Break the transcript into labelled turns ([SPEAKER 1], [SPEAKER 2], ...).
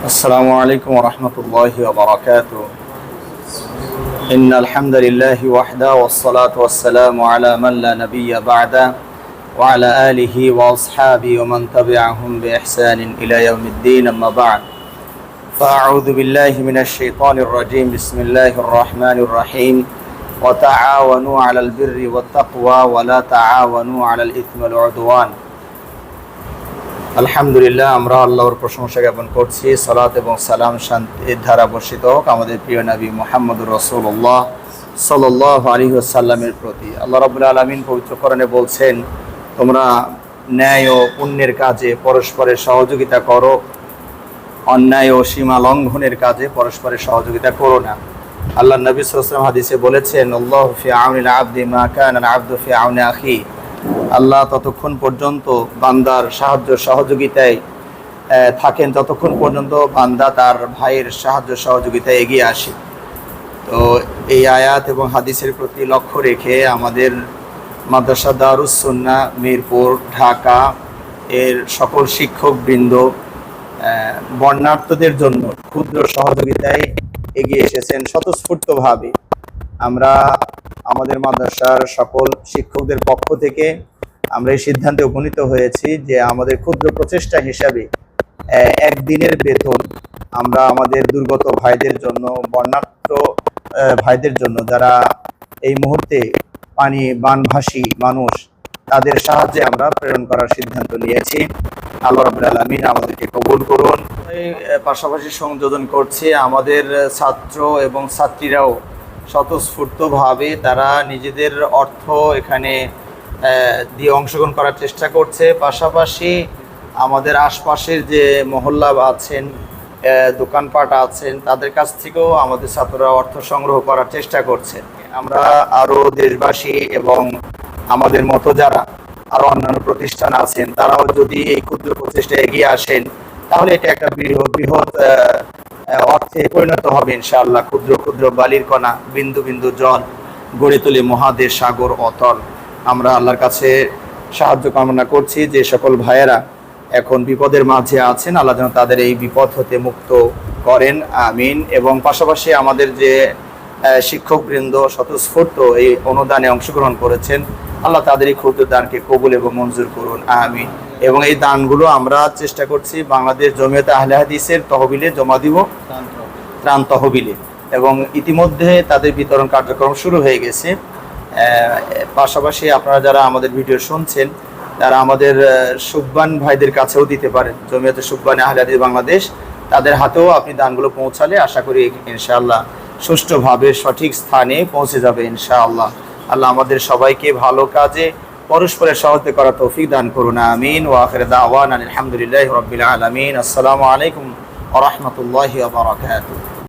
[SPEAKER 1] السلام عليكم ورحمة الله وبركاته. إن الحمد لله وحده والصلاة والسلام على من لا نبي بعده وعلى آله وأصحابه ومن تبعهم بإحسان إلى يوم الدين. أما بعد فأعوذ بالله من الشيطان الرجيم. بسم الله الرحمن الرحيم. وتعاونوا على البر والتقوى ولا تعاونوا على الإثم والعدوان. আলহামদুলিল্লাহ, আমরা আল্লাহর প্রশংসা জ্ঞাপন করছি। সালাত এবং সালাম শান্তির ধারা বর্ষিত হোক আমাদের প্রিয় নবী মুহাম্মদুর রাসূলুল্লাহ সাল্লাল্লাহু আলাইহি ওয়াসাল্লামের প্রতি। আল্লাহ রাব্বুল আলামিন পবিত্র কোরআনে বলছেন, তোমরা ন্যায় ও পুণ্যের কাজে পরস্পরের সহযোগিতা করো, অন্যায় ও সীমা লঙ্ঘনের কাজে পরস্পরের সহযোগিতা করো না। আল্লাহ নবী সাল্লাল্লাহু আলাইহি ওয়াসাল্লাম হাদিসে বলেছেন, আল্লাহু ফি আউনিল আবদি মা কানা আল আবদু ফি আউনি আখি। আল্লাহ ততক্ষণ পর্যন্ত বান্দার সাহায্য সহযোগিতায় থাকেন যতক্ষণ পর্যন্ত বান্দা তার ভাইয়ের সাহায্য সহযোগিতায় এগিয়ে আসে। তো এই আয়াত এবং হাদিসের প্রতি লক্ষ্য রেখে আমাদের মাদ্রাসা দারুস সুন্নাহ মিরপুর ঢাকা এর সকল শিক্ষকবৃন্দ বর্ণার্থদের জন্য ক্ষুদ্র সহযোগিতায় এগিয়ে এসেছেন স্বতঃস্ফূর্তভাবে। আমরা আমাদের মাদ্রাসার সকল শিক্ষকদের পক্ষ থেকে আমরা এই সিদ্ধান্তে উপনীত হয়েছি যে আমাদের ক্ষুদ্র প্রচেষ্টা হিসাবে একদিনের বেতন আমরা আমাদের দুর্গত ভাইদের জন্য, বন্যার্ত ভাইদের জন্য যারা এই মুহূর্তে বানভাসী মানুষ, তাদের সাহায্যে আমরা প্রেরণ করার সিদ্ধান্ত নিয়েছি। আল্লাহ রাব্বুল আলামিন আমাদেরকে কবুল করুন। পাশাপাশি সংযোজন করছি আমাদের ছাত্র এবং ছাত্রীরাও স্বতঃস্ফূর্তভাবে তারা নিজেদের অর্থ এখানে দিয়ে অংশগ্রহণ করার চেষ্টা করছে। পাশাপাশি আমাদের আশপাশের যে মহল্লা আছেন, দোকানপাট আছেন, তাদের কাছ থেকেও আমাদের ছাত্ররা অর্থ সংগ্রহ করার চেষ্টা করছে। আমরা আরও দেশবাসী এবং আমাদের মতো যারা আরও অন্যান্য প্রতিষ্ঠান আছেন, তারাও যদি এই ক্ষুদ্র প্রচেষ্টায় এগিয়ে আসেন, তাহলে এটা একটা বৃহৎ অর্থে পরিণত হবে ইনশাআল্লাহ। ক্ষুদ্র ক্ষুদ্র বালির কণা, বিন্দু বিন্দু জল গড়ে তোলে মহাদেশ, সাগর, অতল। আমরা আল্লাহর কাছে সাহায্য কামনা করছি যে সকল ভাইয়েরা এখন বিপদের মাঝে আছেন, আল্লাহ যেন তাদের এই বিপদ হতে মুক্ত করেন, আমিন। এবং পাশাপাশি আমাদের যে শিক্ষকবৃন্দ স্বতঃস্ফূর্ত এই অনুদানে অংশগ্রহণ করেছেন, আল্লাহ তাদের এই ক্ষুদ্র দানকে কবুল এবং মঞ্জুর করুন, আমিন। এবং এই দানগুলো আমরা চেষ্টা করছি বাংলাদেশ জমিয়তে আহলে হাদিসের তহবিলে জমা দিব, ত্রাণ তহবিলে, এবং ইতিমধ্যে তাদের বিতরণ কার্যক্রম শুরু হয়ে গেছে। পাশাপাশি আপনারা যারা আমাদের ভিডিও শুনছেন, তারা আমাদের সুববান ভাইদের কাছেও দিতে পারেন। জমিয়তে সুববান আহলে হাদিস বাংলাদেশ, তাদের হাতেও আপনি দানগুলো পৌঁছালে আশা করি ইনশাআল্লাহ সুষ্ঠুভাবে সঠিক স্থানে পৌঁছে যাবে ইনশাআল্লাহ। আল্লাহ আমাদের সবাইকে ভালো কাজে পরস্পরের সহযোগিতা করার তৌফিক দান করুন, আমিন। ওয়া আখিরু দাওয়ানা আলহামদুলিল্লাহি রাব্বিল আলামিন। আসসালামু আলাইকুম ওয়া রাহমাতুল্লাহি ওয়া বারাকাতুহু।